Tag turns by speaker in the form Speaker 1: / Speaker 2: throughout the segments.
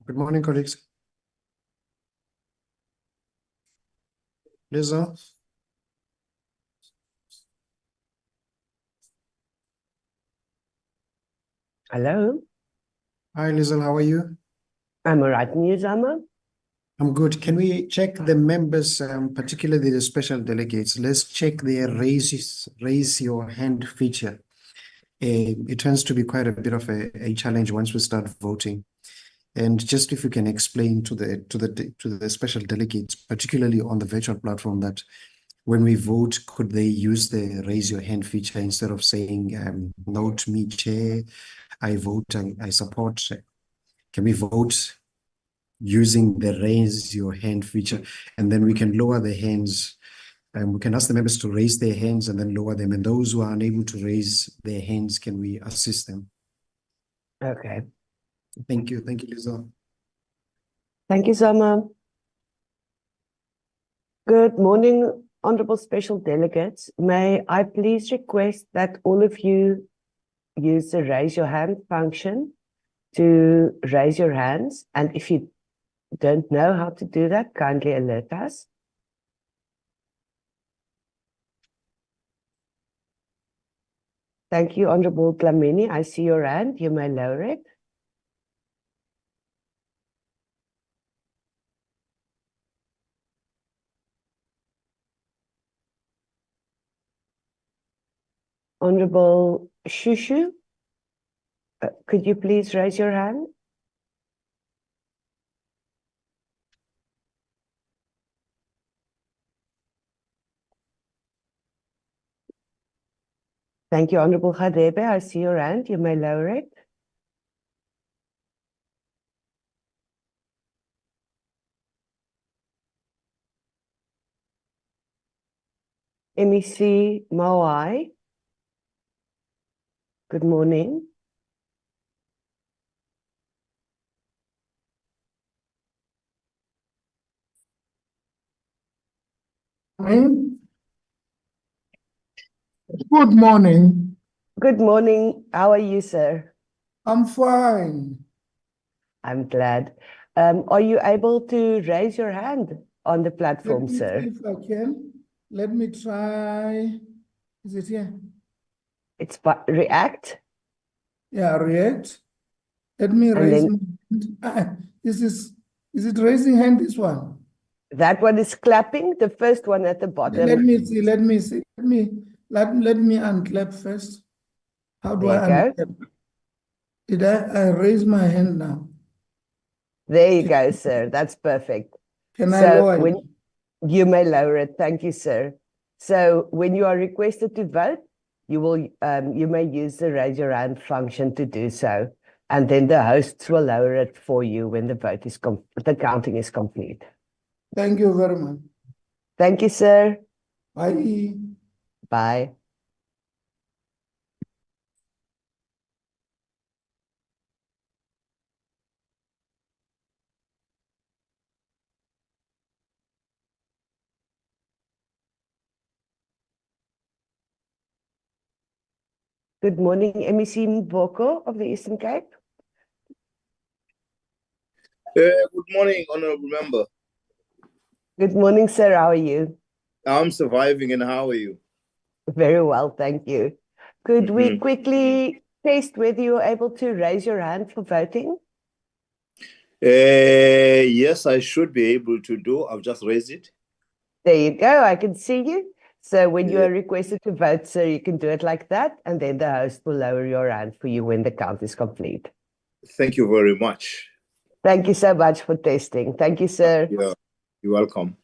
Speaker 1: Good morning, colleagues. Lisa.
Speaker 2: Hello.
Speaker 1: Hi, Lisa. How are you?
Speaker 2: I'm all right. And you, Zama?
Speaker 1: I'm good. Can we check the members, particularly the special delegates? Let's check their raise your hand feature. It tends to be quite a bit of a challenge once we start voting. And just if you can explain to the special delegates, particularly on the virtual platform, that when we vote, could they use the raise your hand feature instead of saying, note me, chair, I vote, I support. Can we vote using the raise your hand feature? And then we can lower the hands, and we can ask the members to raise their hands and then lower them. And those who are unable to raise their hands, can we assist them?
Speaker 2: Okay.
Speaker 1: Thank you. Thank you, Lisa.
Speaker 2: Thank you, Zama. Good morning, honorable special delegates. May I please request that all of you use the raise your hand function to raise your hands. And if you don't know how to do that, kindly alert us. Thank you, Honorable Dlamini. I see your hand. You may lower it. Honorable Shushu, could you please raise your hand? Thank you, Honorable Hadebe. I see your hand. You may lower it. MEC Mawai. Good morning.
Speaker 3: Good morning.
Speaker 2: Good morning. How are you, sir?
Speaker 3: I'm fine.
Speaker 2: I'm glad. Are you able to raise your hand on the
Speaker 3: Let
Speaker 2: platform,
Speaker 3: me see
Speaker 2: sir?
Speaker 3: if I can. Let me try. Is it here?
Speaker 2: It's react.
Speaker 3: Yeah, react. Let me
Speaker 2: And
Speaker 3: raise
Speaker 2: then
Speaker 3: my hand. Is it raising hand, this one?
Speaker 2: that one is clapping, the first one at the bottom.
Speaker 3: Let me see. Let me unclap first. How do
Speaker 2: There
Speaker 3: I
Speaker 2: you go.
Speaker 3: unclap? Did I raise my hand now?
Speaker 2: There you go, sir. That's perfect.
Speaker 3: Can I
Speaker 2: So
Speaker 3: lower it?
Speaker 2: when you may lower it, thank you, sir. So when you are requested to vote, you may use the raise your hand function to do so, and then the hosts will lower it for you when the vote is the counting is complete.
Speaker 3: Thank you very much.
Speaker 2: Thank you, sir.
Speaker 3: Bye.
Speaker 2: Bye. Good morning, MEC Mboko of the Eastern Cape.
Speaker 4: Good morning, Honorable Member.
Speaker 2: Good morning, sir. How are you?
Speaker 4: I'm surviving, and how are you?
Speaker 2: Very well, thank you. Could we quickly test whether you're able to raise your hand for voting?
Speaker 4: Yes, I should be able to do. I've just raised it.
Speaker 2: There you go. I can see you. So when you
Speaker 4: Yeah.
Speaker 2: are requested to vote, sir, you can do it like that, and then the host will lower your hand for you when the count is complete.
Speaker 4: Thank you very much.
Speaker 2: Thank you so much for testing. Thank you, sir.
Speaker 4: Yeah, you're welcome.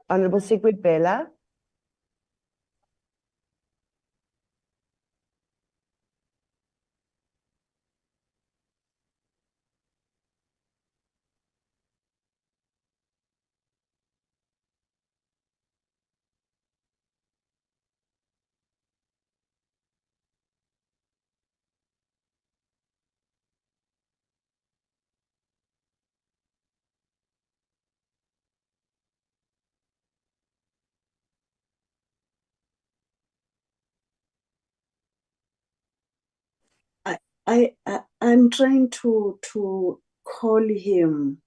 Speaker 2: Honorable Sigrid Bella.
Speaker 5: I'm trying to call him.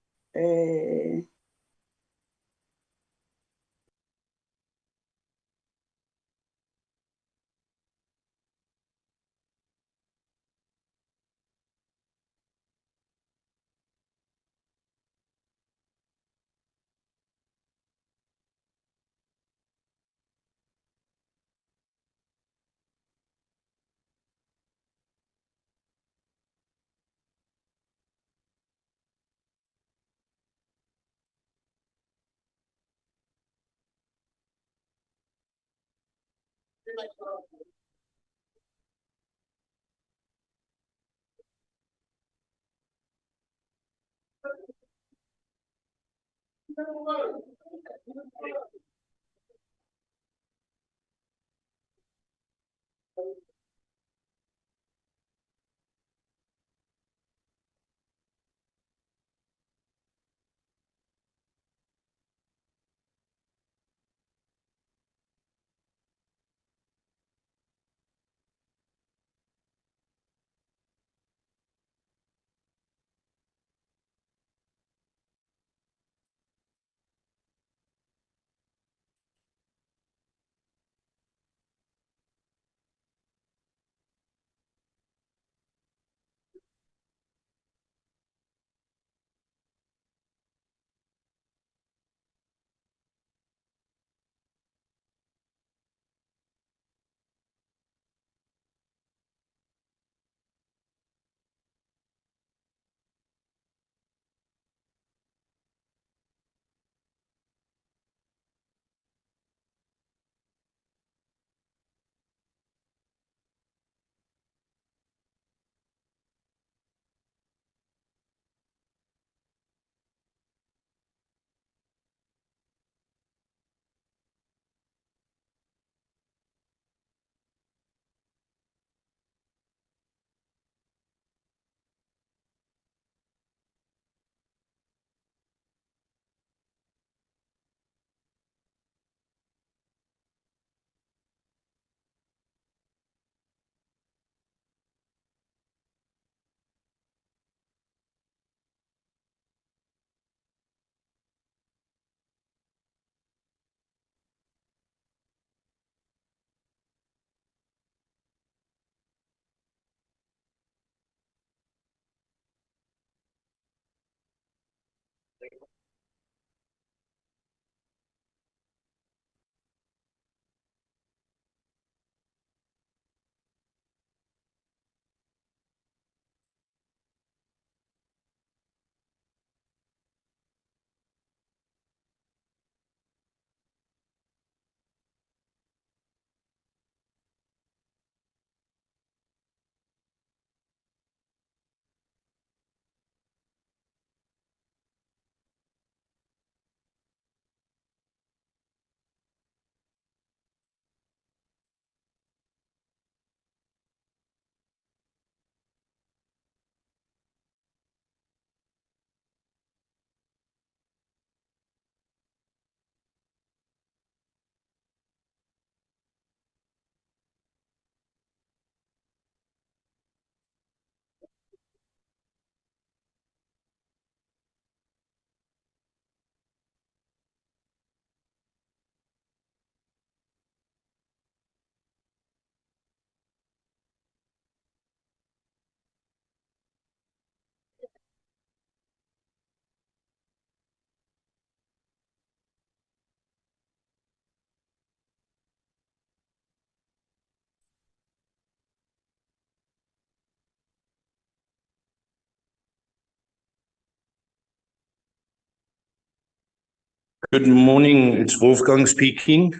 Speaker 6: Good morning, it's Wolfgang speaking.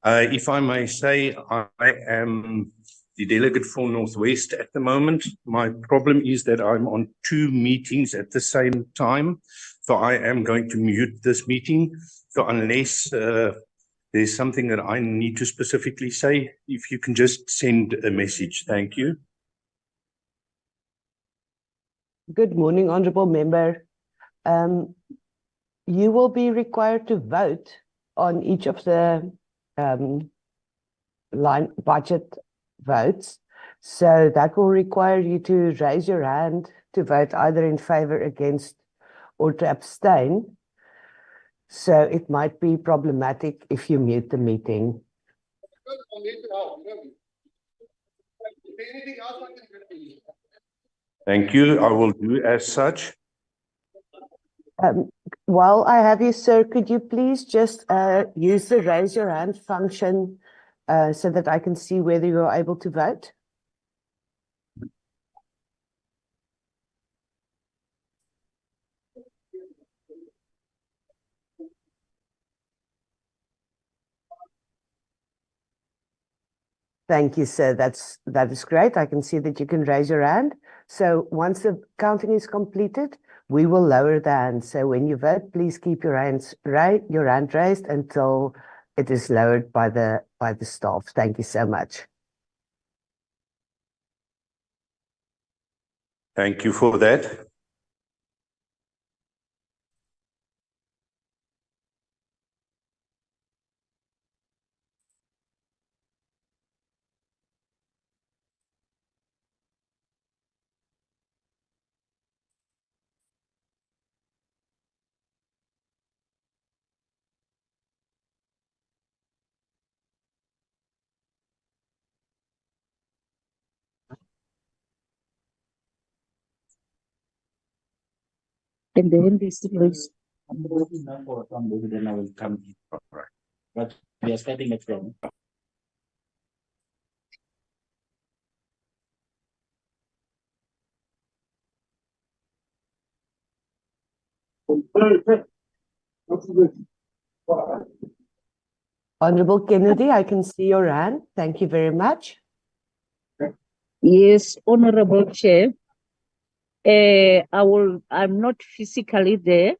Speaker 6: If I may say, I am the delegate for Northwest at the moment. My problem is that I'm on 2 meetings at the same time, so I am going to mute this meeting. So unless there's something that I need to specifically say, if you can just send a message, thank you.
Speaker 2: Good morning, Honourable Member. You will be required to vote on each of the line budget votes. So that will require you to raise your hand to vote either in favour, against, or to abstain. So it might be problematic if you mute the meeting.
Speaker 6: Thank you, I will do as such.
Speaker 2: While I have you, sir, could you please just use the raise your hand function so that I can see whether you're able to vote? Thank you, sir. That is great. I can see that you can raise your hand. So once the counting is completed, we will lower the hand. So when you vote, please keep your hand raised until it is lowered by the staff. Thank you so much.
Speaker 6: Thank you for that.
Speaker 7: And then this is
Speaker 6: Then I will come.
Speaker 7: but we are starting at 10.
Speaker 2: Honourable Kennedy, I can see your hand. Thank you very much.
Speaker 7: Yes, Honorable Chair. I'm not physically there,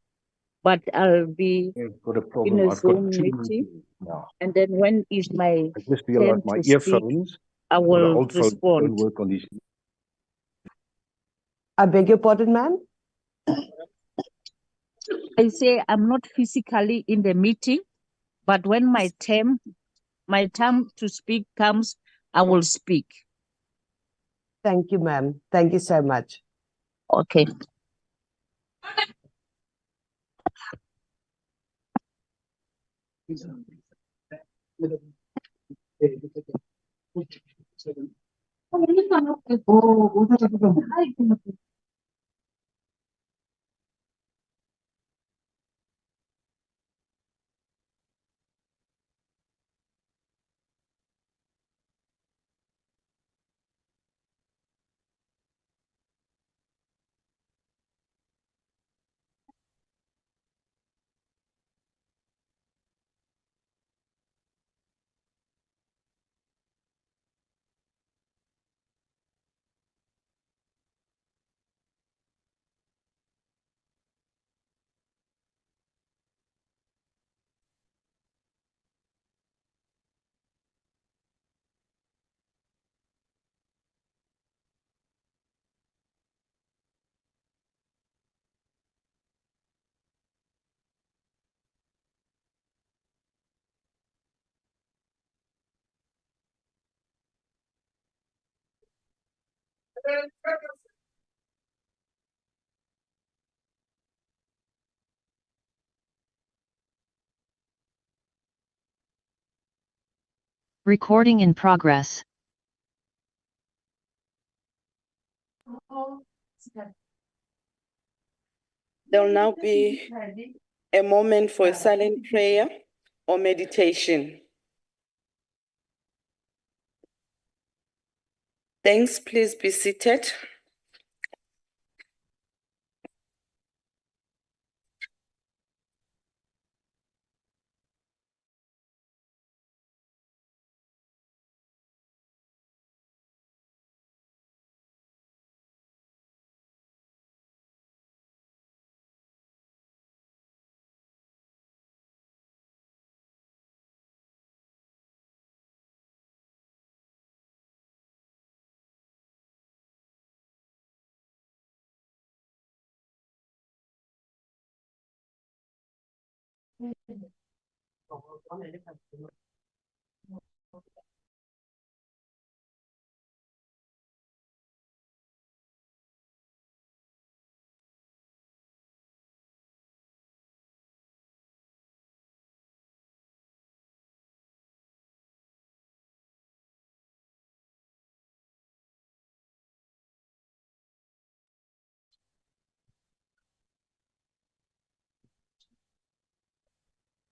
Speaker 7: but I'll be
Speaker 6: Got a
Speaker 7: in
Speaker 6: problem.
Speaker 7: a
Speaker 6: I've got
Speaker 7: Zoom
Speaker 6: 2
Speaker 7: meeting.
Speaker 6: meetings now.
Speaker 7: And then when is my
Speaker 6: I just
Speaker 7: turn
Speaker 6: realized my
Speaker 7: to speak,
Speaker 6: earphones,
Speaker 7: I
Speaker 6: the
Speaker 7: will
Speaker 6: old phones don't
Speaker 7: respond.
Speaker 6: work on these.
Speaker 2: I beg your pardon, ma'am?
Speaker 7: I say I'm not physically in the meeting, but when my time to speak comes, I will speak.
Speaker 2: Thank you, ma'am. Thank you so much.
Speaker 7: Okay.
Speaker 8: Recording in progress.
Speaker 9: There will now be a moment for a silent prayer or meditation. Thanks, please be seated.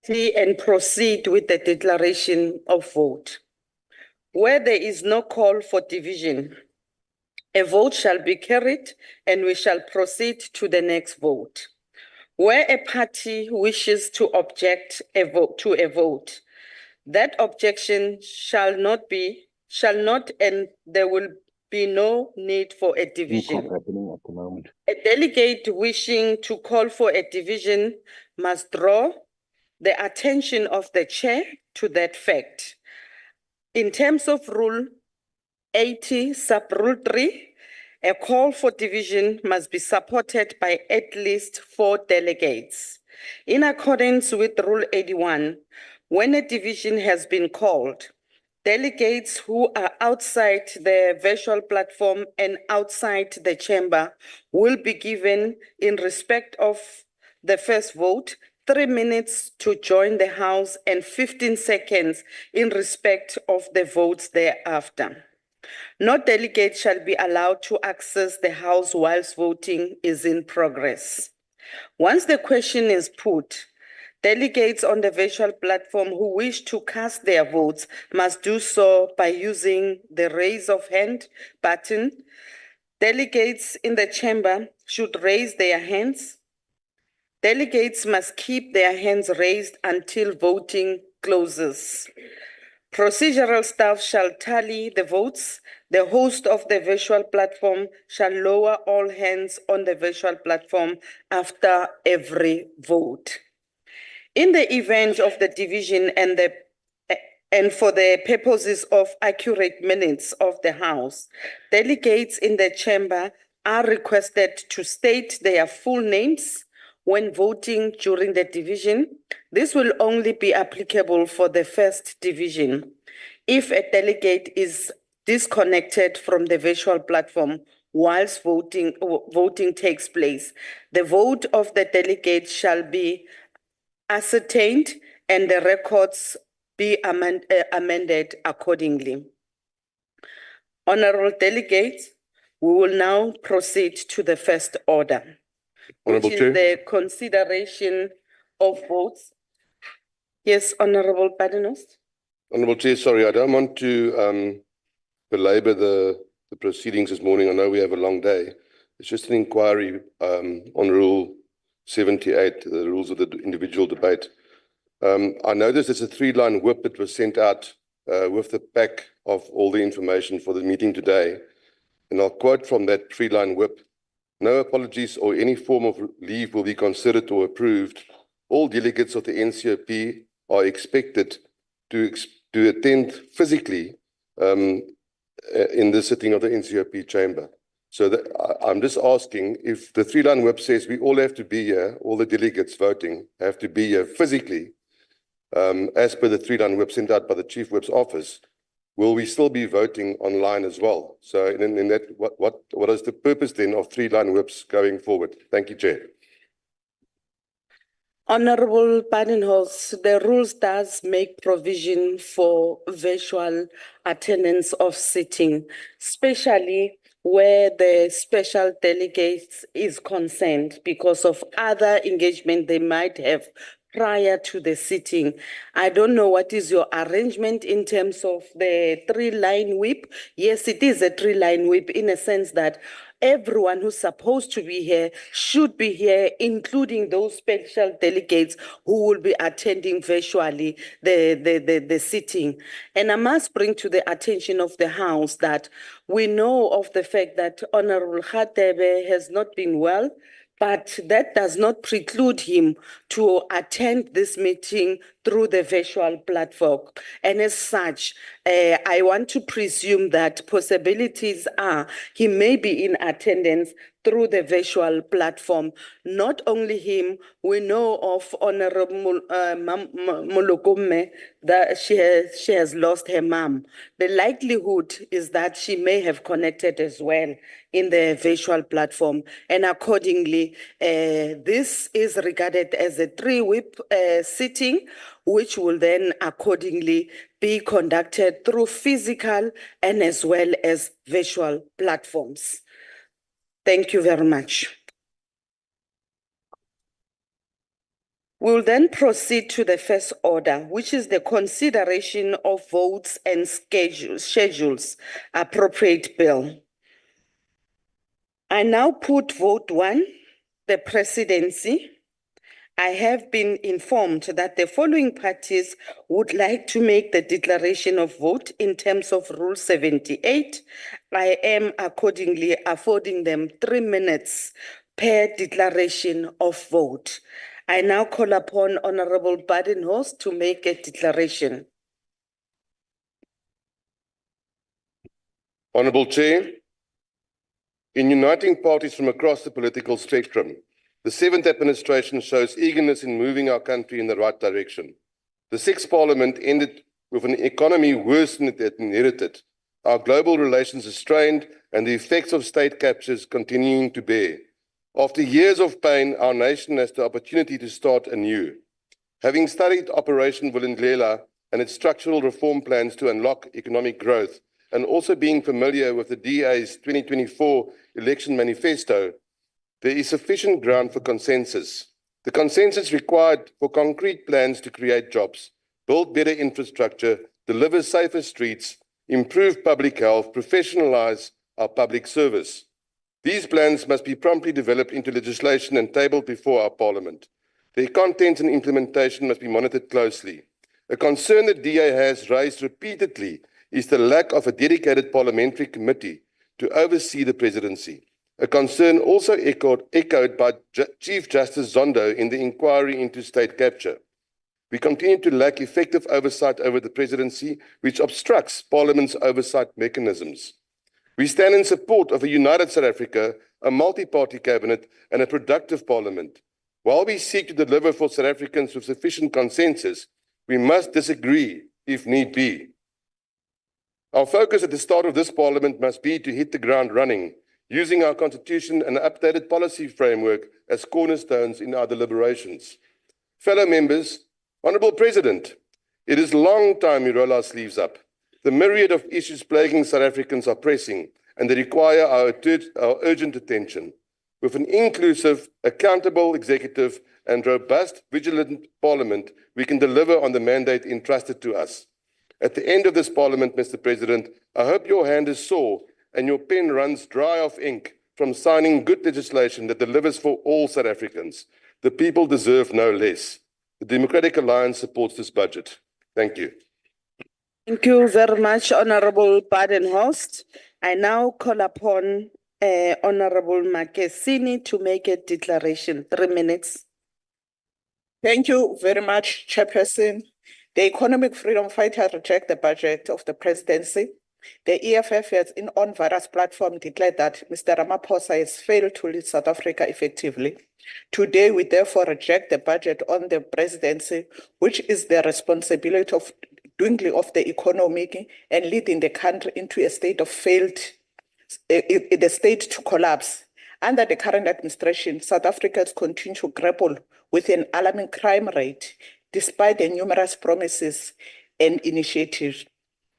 Speaker 9: And proceed with the declaration of vote. Where there is no call for division, a vote shall be carried and we shall proceed to the next vote. Where a party wishes to object to a vote, that objection shall not and there will be no need for a division.
Speaker 6: Happening at the moment.
Speaker 9: A delegate wishing to call for a division must draw the attention of the chair to that fact. In terms of Rule 80, Sub-Rule 3, a call for division must be supported by at least 4 delegates. In accordance with Rule 81, when a division has been called, delegates who are outside the virtual platform and outside the chamber will be given, in respect of the first vote, 3 minutes to join the House and 15 seconds in respect of the votes thereafter. No delegate shall be allowed to access the House whilst voting is in progress. Once the question is put, delegates on the virtual platform who wish to cast their votes must do so by using the raise of hand button. Delegates in the chamber should raise their hands. Delegates must keep their hands raised until voting closes. Procedural staff shall tally the votes. The host of the virtual platform shall lower all hands on the virtual platform after every vote. In the event of the division and for the purposes of accurate minutes of the House, delegates in the chamber are requested to state their full names when voting during the division. This will only be applicable for the first division. If a delegate is disconnected from the virtual platform whilst voting takes place, the vote of the delegate shall be ascertained and the records be amended accordingly. Honorable delegates, we will now proceed to the first order, which is the consideration of votes. Yes, Honorable Badenhorst.
Speaker 10: Honorable Chair, sorry, I don't want to belabor the proceedings this morning. I know we have a long day. It's just an inquiry on Rule 78, the rules of the individual debate. I noticed there's a 3-line whip that was sent out with the pack of all the information for the meeting today. And I'll quote from that 3-line whip: "No apologies or any form of leave will be considered or approved. All delegates of the NCOP are expected to attend physically in the sitting of the NCOP chamber." So I'm just asking, if the 3-line whip says we all have to be here, all the delegates voting have to be here physically, as per the 3-line whip sent out by the Chief Whip's office, will we still be voting online as well? So in that, what is the purpose then of 3-line whips going forward? Thank you, Chair.
Speaker 9: Honorable Badenholz, the rules does make provision for virtual attendance of sitting, especially where the special delegates is concerned because of other engagement they might have prior to the sitting. I don't know what is your arrangement in terms of the 3-line whip. Yes, it is a 3-line whip in a sense that everyone who's supposed to be here should be here, including those special delegates who will be attending virtually the sitting. And I must bring to the attention of the House that we know of the fact that Honorable Khatebe has not been well, but that does not preclude him to attend this meeting through the virtual platform. And as such, I want to presume that possibilities are he may be in attendance through the virtual platform. Not only him, we know of Honorable Molokome that she has lost her mom. The likelihood is that she may have connected as well in the virtual platform. And accordingly, this is regarded as a 3-whip sitting, which will then accordingly be conducted through physical and as well as virtual platforms. Thank you very much. We'll then proceed to the first order, which is the consideration of votes and schedules, appropriate bill. I now put vote 1, the presidency. I have been informed that the following parties would like to make the declaration of vote in terms of Rule 78. I am accordingly affording them 3 minutes per declaration of vote. I now call upon Honorable Badenholz to make a declaration.
Speaker 10: Honourable Chair, in uniting parties from across the political spectrum, the 7th administration shows eagerness in moving our country in the right direction. The 6th Parliament ended with an economy worse than it had inherited, our global relations are strained, and the effects of state captures continuing to bear. After years of pain, our nation has the opportunity to start anew. Having studied Operation Vulindlela and its structural reform plans to unlock economic growth, and also being familiar with the DA's 2024 election manifesto, there is sufficient ground for consensus. The consensus required for concrete plans to create jobs, build better infrastructure, deliver safer streets, improve public health, professionalize our public service. These plans must be promptly developed into legislation and tabled before our Parliament. Their content and implementation must be monitored closely. A concern that DA has raised repeatedly is the lack of a dedicated parliamentary committee to oversee the presidency. A concern also echoed by Chief Justice Zondo in the inquiry into state capture. We continue to lack effective oversight over the presidency, which obstructs Parliament's oversight mechanisms. We stand in support of a united South Africa, a multi-party cabinet, and a productive Parliament. While we seek to deliver for South Africans with sufficient consensus, we must disagree if need be. Our focus at the start of this Parliament must be to hit the ground running, using our Constitution and updated policy framework as cornerstones in our deliberations. Fellow members, Honourable President, it is long time we roll our sleeves up. The myriad of issues plaguing South Africans are pressing, and they require our urgent attention. With an inclusive, accountable executive and robust, vigilant Parliament, we can deliver on the mandate entrusted to us. At the end of this Parliament, Mr. President, I hope your hand is sore and your pen runs dry of ink from signing good legislation that delivers for all South Africans. The people deserve no less. The Democratic Alliance supports this budget. Thank you.
Speaker 9: Thank you very much, Honorable Badenholz. I now call upon Honorable Makesini to make a declaration. 3 minutes.
Speaker 8: Thank you very much, Chairperson. The Economic Freedom Fighters reject the budget of the presidency. The EFF has on various platforms declared that Mr. Ramaphosa has failed to lead South Africa effectively. Today, we therefore reject the budget on the presidency, which is the responsibility of dwindling of the economy and leading the country into a state of the state to collapse. Under the current administration, South Africa has continued to grapple with an alarming crime rate, despite the numerous promises and initiatives.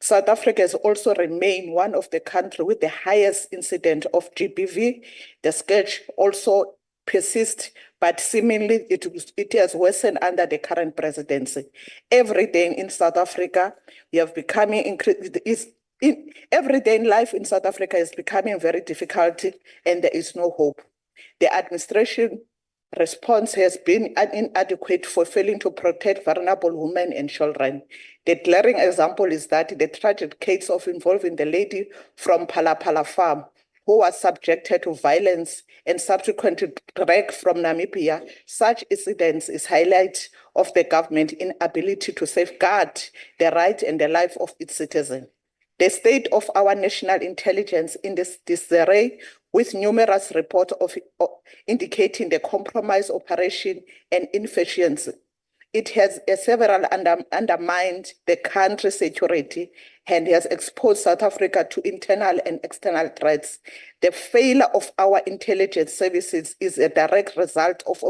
Speaker 8: South Africa has also remained one of the countries with the highest incidence of GBV. The scourge also persists, but seemingly it has worsened under the current presidency. Every day in South Africa, we have becoming everyday life in South Africa is becoming very difficult, and there is no hope. The administration response has been inadequate for failing to protect vulnerable women and children. The glaring example is that the tragic case of involving the lady from Palapala Farm, who was subjected to violence and subsequently dragged from Namibia. Such incidents is highlight of the government inability to safeguard the right and the life of its citizens. The state of our national intelligence in this disarray, with numerous reports indicating the compromised operation and inefficiency. It has several undermined the country's security and has exposed South Africa to internal and external threats. The failure of our intelligence services is a direct result of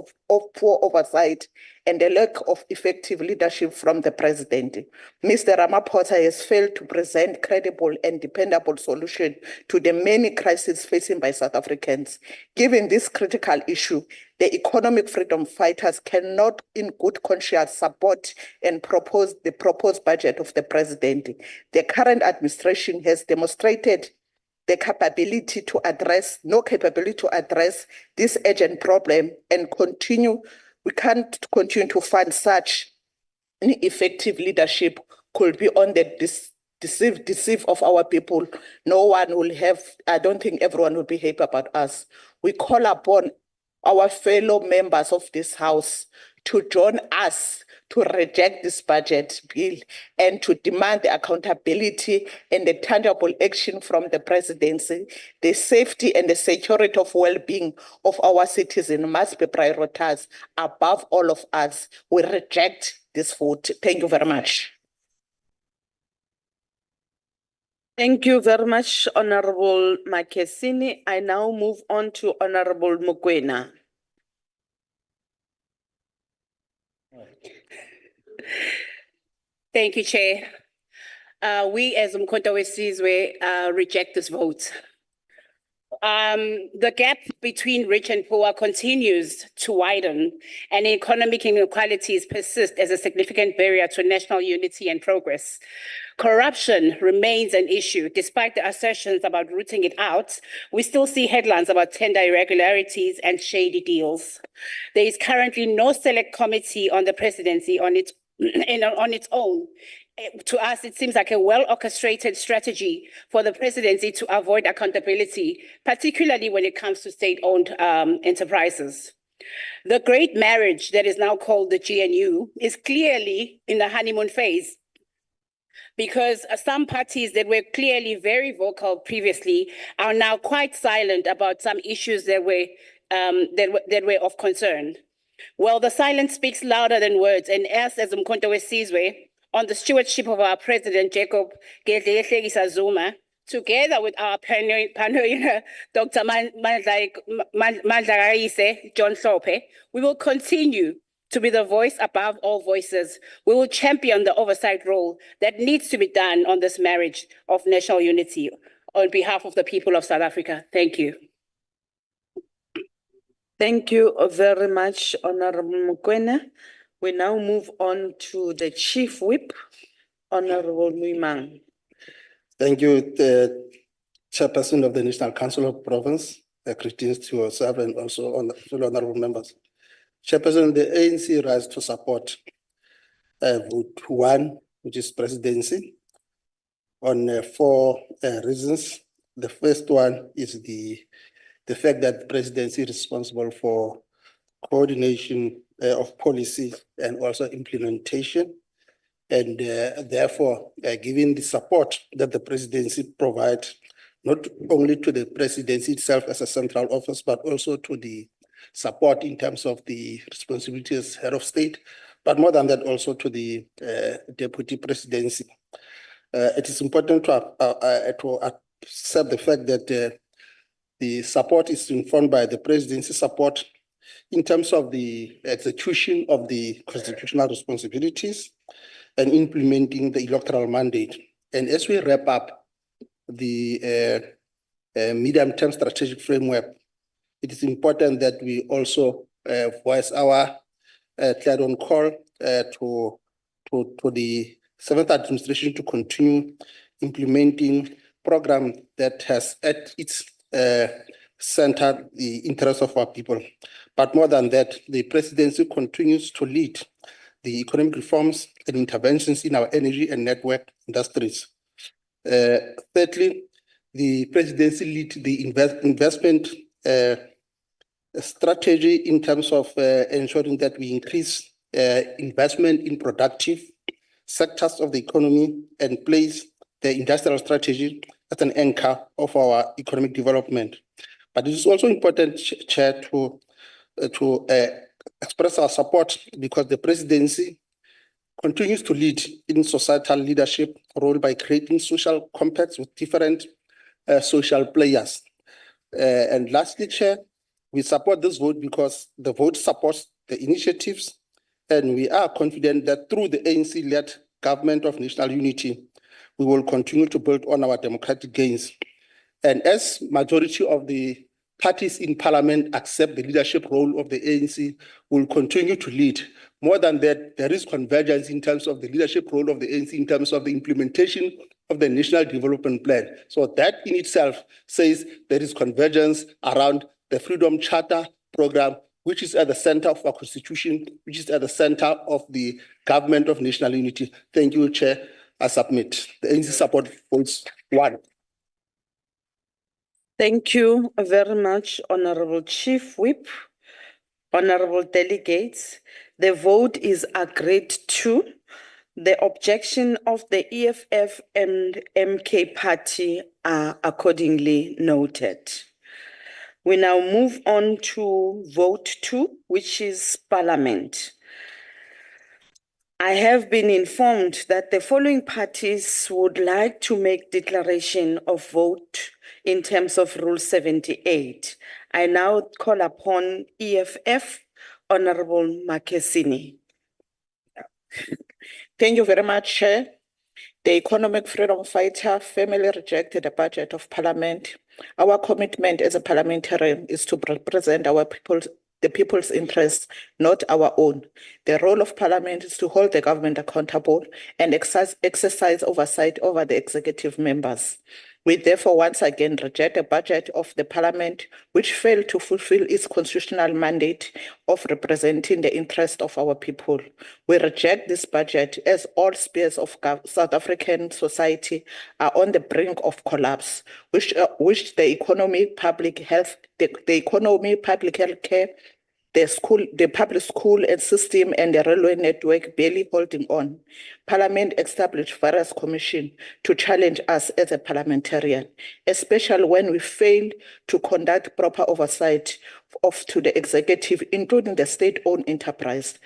Speaker 8: poor oversight and the lack of effective leadership from the president. Mr. Ramaphosa has failed to present credible and dependable solutions to the many crises facing by South Africans. Given this critical issue, the economic freedom fighters cannot in good conscience support and propose the proposed budget of the president. The current administration has demonstrated no capability to address this urgent problem, and we can't continue to fund such ineffective leadership could be on the deceive of our people. No one will have, I don't think everyone will be happy about us. We call upon our fellow members of this House to join us to reject this budget bill and to demand the accountability and the tangible action from the presidency. The safety and the security of well-being of our citizens must be prioritized above all of us. We reject this vote. Thank you very much.
Speaker 9: Thank you very much, Honorable Makesini. I now move on to Honorable Mokoena.
Speaker 11: Thank you, Chair. We as Umkhonto weSizwe reject this vote. The gap between rich and poor continues to widen, and economic inequalities persist as a significant barrier to national unity and progress. Corruption remains an issue. Despite the assertions about rooting it out, we still see headlines about tender irregularities and shady deals. There is currently no select committee on the presidency on its own. To us, it seems like a well-orchestrated strategy for the presidency to avoid accountability, particularly when it comes to state-owned enterprises. The great marriage that is now called the GNU is clearly in the honeymoon phase, because some parties that were clearly very vocal previously are now quite silent about some issues that were of concern. Well, the silence speaks louder than words, and us as Umkhonto weSizwe, on the stewardship of our President Jacob Gedleyihlekisa Zuma, together with our pioneer Dr. Mandla John Hlophe, we will continue to be the voice above all voices. We will champion the oversight role that needs to be done on this marriage of national unity on behalf of the people of South Africa. Thank you.
Speaker 9: Thank you very much, Honorable Mokoena. We now move on to the Chief Whip, Honorable Muimang.
Speaker 12: Thank you, the Chairperson of the National Council of Province, greetings to yourself and also honorable members. Chairperson, the ANC rise to support vote 1, which is presidency, on 4 reasons. The first one is the fact that the presidency is responsible for coordination of policy and also implementation. And therefore, given the support that the presidency provides, not only to the presidency itself as a central office, but also to the support in terms of the responsibility as head of state, but more than that, also to the Deputy Presidency. It is important to accept the fact that the support is informed by the Presidency support in terms of the execution of the constitutional responsibilities and implementing the electoral mandate. And as we wrap up the medium-term strategic framework, it is important that we also voice our clarion call to the seventh administration to continue implementing program that has at its center the interests of our people. But more than that, the Presidency continues to lead the economic reforms and interventions in our energy and network industries. Thirdly, the Presidency leads the investment strategy in terms of ensuring that we increase investment in productive sectors of the economy and place the industrial strategy as an anchor of our economic development. But it is also important, Chair, to express our support because the Presidency continues to lead in societal leadership role by creating social compacts with different social players. And lastly, Chair, we support this vote because the vote supports the initiatives, and we are confident that through the ANC-led government of national unity, we will continue to build on our democratic gains. And as majority of the parties in Parliament accept the leadership role of the ANC, will continue to lead. More than that, there is convergence in terms of the leadership role of the ANC in terms of the implementation of the National Development Plan. So that in itself says there is convergence around the Freedom Charter program, which is at the center of our Constitution, which is at the center of the government of national unity. Thank you, Chair. I submit. The ANC support votes 1.
Speaker 9: Thank you very much, Honorable Chief Whip. Honorable delegates, the vote is agreed to. The objection of the EFF and MK party are accordingly noted. We now move on to vote 2, which is Parliament. I have been informed that the following parties would like to make declaration of vote in terms of Rule 78. I now call upon EFF, Honorable Makesini.
Speaker 8: Thank you very much, Chair. The economic freedom fighter firmly rejected the budget of Parliament. Our commitment as a parliamentarian is to represent our people's the people's interests, not our own. The role of Parliament is to hold the government accountable and exercise oversight over the executive members. We therefore once again reject the budget of the Parliament, which failed to fulfill its constitutional mandate of representing the interest of our people. We reject this budget as all spheres of South African society are on the brink of collapse, which the economy, public health, the economy, public health care, the public school and system and the railway network barely holding on. Parliament established various commissions to challenge us as a parliamentarian, especially when we fail to conduct proper oversight to the executive, including the state-owned enterprise.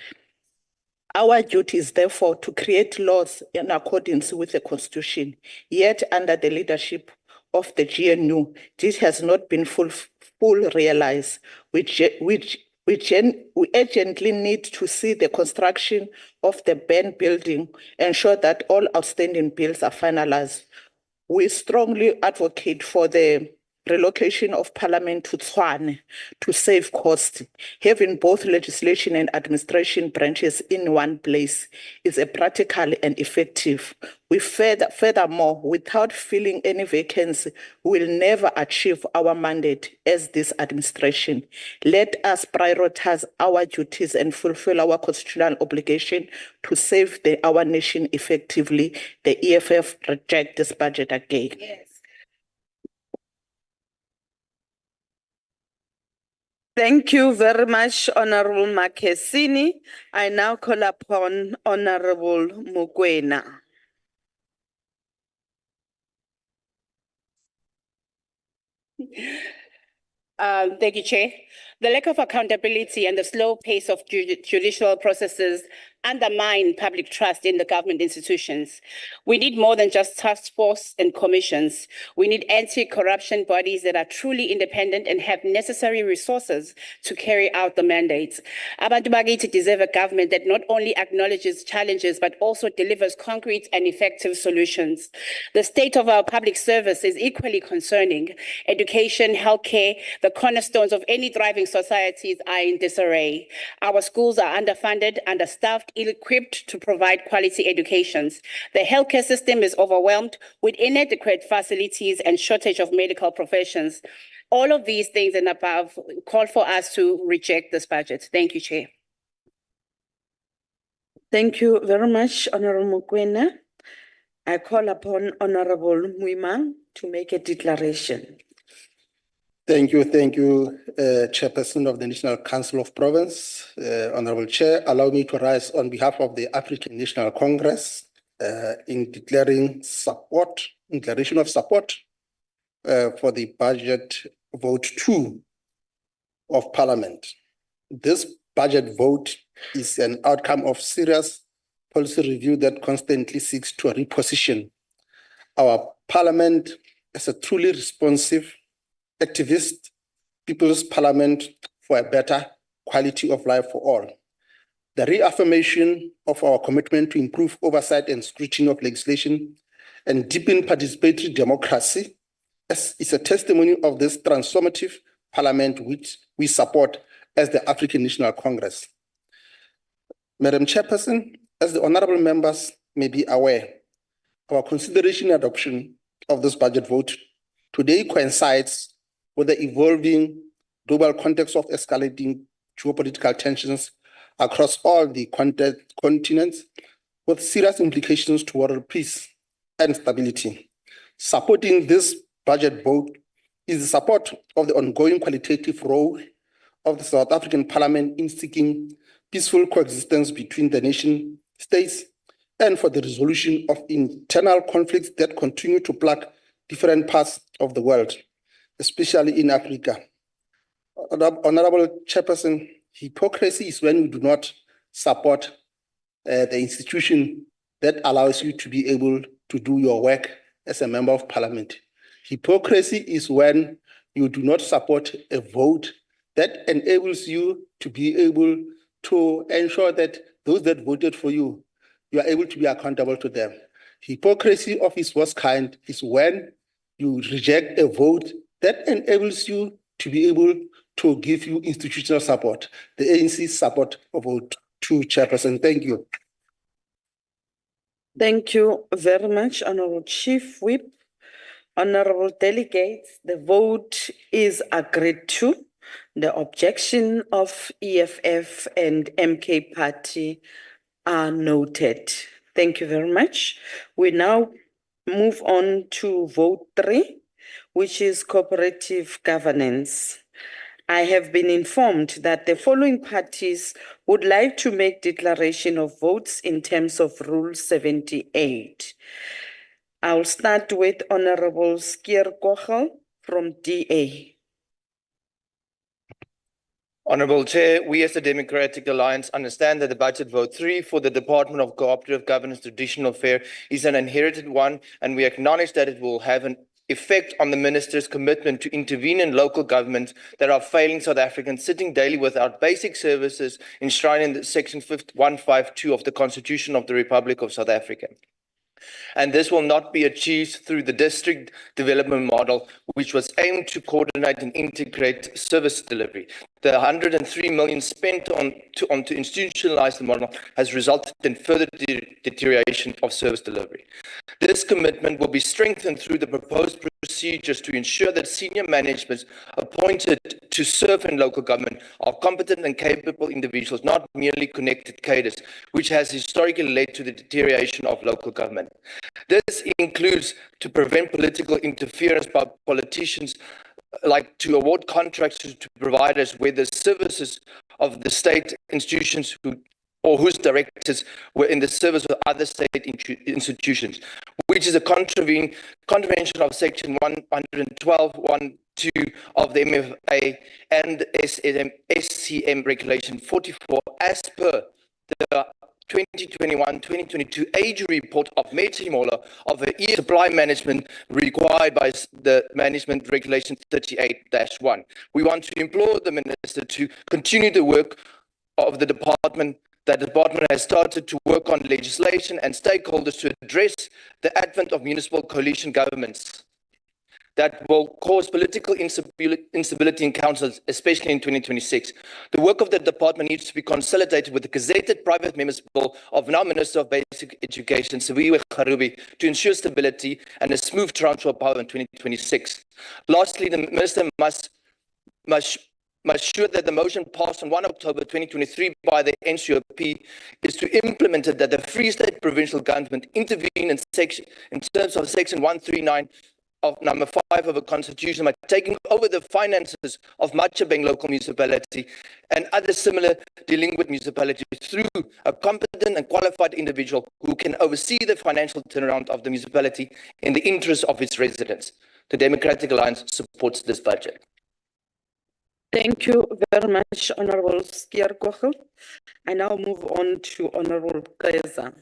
Speaker 8: Our duty is therefore to create laws in accordance with the Constitution, yet under the leadership of the GNU, this has not been full realized, which we urgently need to see the construction of the banned building, ensure that all outstanding bills are finalized. We strongly advocate for the relocation of Parliament to Tshwane to save costs. Having both legislation and administration branches in one place is a practical and effective. We furthermore, without filling any vacancy, we will never achieve our mandate as this administration. Let us prioritize our duties and fulfill our constitutional obligation to save our nation effectively. The EFF reject this budget again.
Speaker 11: Yes.
Speaker 9: Thank you very much, Honorable Makesini. I now call upon Honorable Mokoena.
Speaker 11: Thank you, Chair. The lack of accountability and the slow pace of judicial processes undermine public trust in the government institutions. We need more than just task force and commissions. We need anti-corruption bodies that are truly independent and have necessary resources to carry out the mandates. Abantu bakithi deserve a government that not only acknowledges challenges, but also delivers concrete and effective solutions. The state of our public service is equally concerning. Education, healthcare, the cornerstones of any thriving societies are in disarray. Our schools are underfunded, understaffed, ill-equipped to provide quality educations. The healthcare system is overwhelmed with inadequate facilities and shortage of medical professions. All of these things and above call for us to reject this budget. Thank you, Chair.
Speaker 9: Thank you very much, Honorable Mokoena. I call upon Honorable Muimang to make a declaration.
Speaker 12: Thank you, Chairperson of the National Council of Province. Honorable Chair, allow me to rise on behalf of the African National Congress in declaration of support for the budget vote 2 of Parliament. This budget vote is an outcome of serious policy review that constantly seeks to reposition our Parliament as a truly responsive, activist people's parliament for a better quality of life for all. The reaffirmation of our commitment to improve oversight and scrutiny of legislation and deepen participatory democracy is a testimony of this transformative parliament which we support as the African National Congress. Madam Chairperson, as the honorable members may be aware, our consideration and adoption of this budget vote today coincides with the evolving global context of escalating geopolitical tensions across all the continents, with serious implications to world peace and stability. Supporting this budget vote is the support of the ongoing qualitative role of the South African Parliament in seeking peaceful coexistence between the nation states and for the resolution of internal conflicts that continue to plague different parts of the world, especially in Africa. Honorable Chairperson, hypocrisy is when you do not support the institution that allows you to be able to do your work as a member of parliament. Hypocrisy is when you do not support a vote that enables you to be able to ensure that those that voted for you, you are able to be accountable to them. Hypocrisy of its worst kind is when you reject a vote that enables you to be able to give you institutional support. The ANC support of vote 2, Chairperson. Thank you.
Speaker 9: Thank you very much, Honorable Chief Whip. Honorable delegates, the vote is agreed to. The objection of EFF and MK Party are noted. Thank you very much. We now move on to vote 3, which is cooperative governance. I have been informed that the following parties would like to make declaration of votes in terms of Rule 78. I'll start with Honorable Skier Kochel from DA.
Speaker 13: Honourable Chair, we as the Democratic Alliance understand that the budget vote 3 for the Department of Cooperative Governance Traditional Affair is an inherited one, and we acknowledge that it will have an effect on the Minister's commitment to intervene in local governments that are failing South Africans sitting daily without basic services enshrined in Section 152 of the Constitution of the Republic of South Africa. And this will not be achieved through the district development model, which was aimed to coordinate and integrate service delivery. The 103 million spent on to institutionalize the model has resulted in further deterioration of service delivery. This commitment will be strengthened through the proposed procedures to ensure that senior management appointed to serve in local government are competent and capable individuals, not merely connected cadres, which has historically led to the deterioration of local government. This includes to prevent political interference by politicians, like to award contracts to providers where the services of the state institutions whose directors were in the service of other state institutions, which is a contravention of Section 112.1.2 of the MFA and SCM Regulation 44 as per the 2021-2022 age report of Metimola of the supply management required by the Management Regulation 38-1. We want to implore the Minister to continue the work of the department. That the department has started to work on legislation and stakeholders to address the advent of municipal coalition governments that will cause political instability in councils, especially in 2026. The work of the department needs to be consolidated with the gazetted private members bill of now Minister of Basic Education, Sibiwe Kharubi, to ensure stability and a smooth transfer of power in 2026. Lastly, the Minister must ensure that the motion passed on 1 October 2023 by the NCOP is to implement it, that the Free State Provincial Government intervene in terms of Section 139 of number 5 of the Constitution by taking over the finances of Machabeng local municipality and other similar delinquent municipalities through a competent and qualified individual who can oversee the financial turnaround of the municipality in the interest of its residents. The Democratic Alliance supports this budget.
Speaker 9: Thank you very much, Honorable Skierkochel. I now move on to Honorable Kaiser.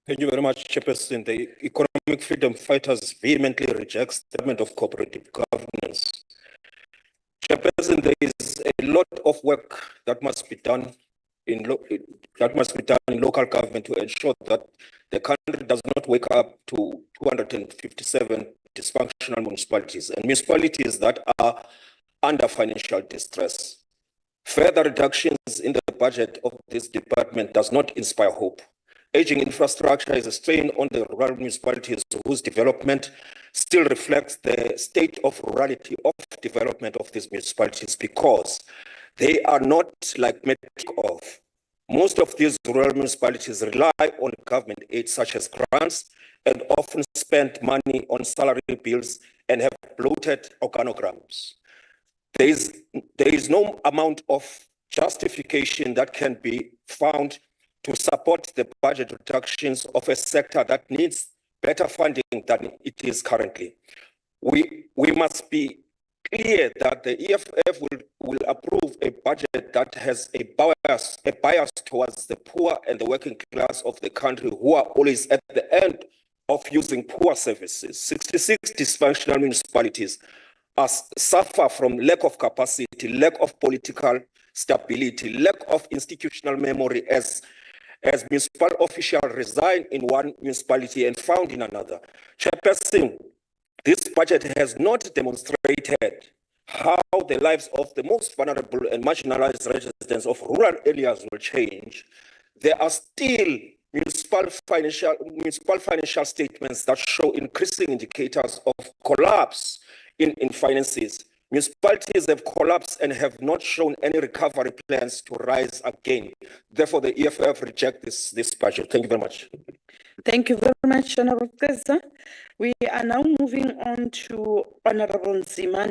Speaker 14: Thank you very much, Chairperson. The Economic Freedom Fighters vehemently rejects the element of cooperative governance. Chairperson, there is a lot of work that must be done in local government to ensure that the country does not wake up to 257 dysfunctional municipalities and municipalities that are under financial distress. Further reductions in the budget of this department does not inspire hope. Aging infrastructure is a strain on the rural municipalities whose development still reflects the state of rurality of development of these municipalities because they are not like metric of. Most of these rural municipalities rely on government aid such as grants and often spend money on salary bills and have bloated organograms. There is no amount of justification that can be found to support the budget reductions of a sector that needs better funding than it is currently. We must be clear that the EFF will approve a budget that has a bias towards the poor and the working class of the country who are always at the end of using poor services. 66 dysfunctional municipalities suffer from lack of capacity, lack of political stability, lack of institutional memory as municipal officials resign in one municipality and found in another. Chairperson, this budget has not demonstrated how the lives of the most vulnerable and marginalized residents of rural areas will change. There are still municipal financial statements that show increasing indicators of collapse in finances. Municipalities have collapsed and have not shown any recovery plans to rise again. Therefore, the EFF rejects this budget. Thank you very much.
Speaker 9: Thank you very much, Honorable Kaiser. We are now moving on to Honorable Nzimande.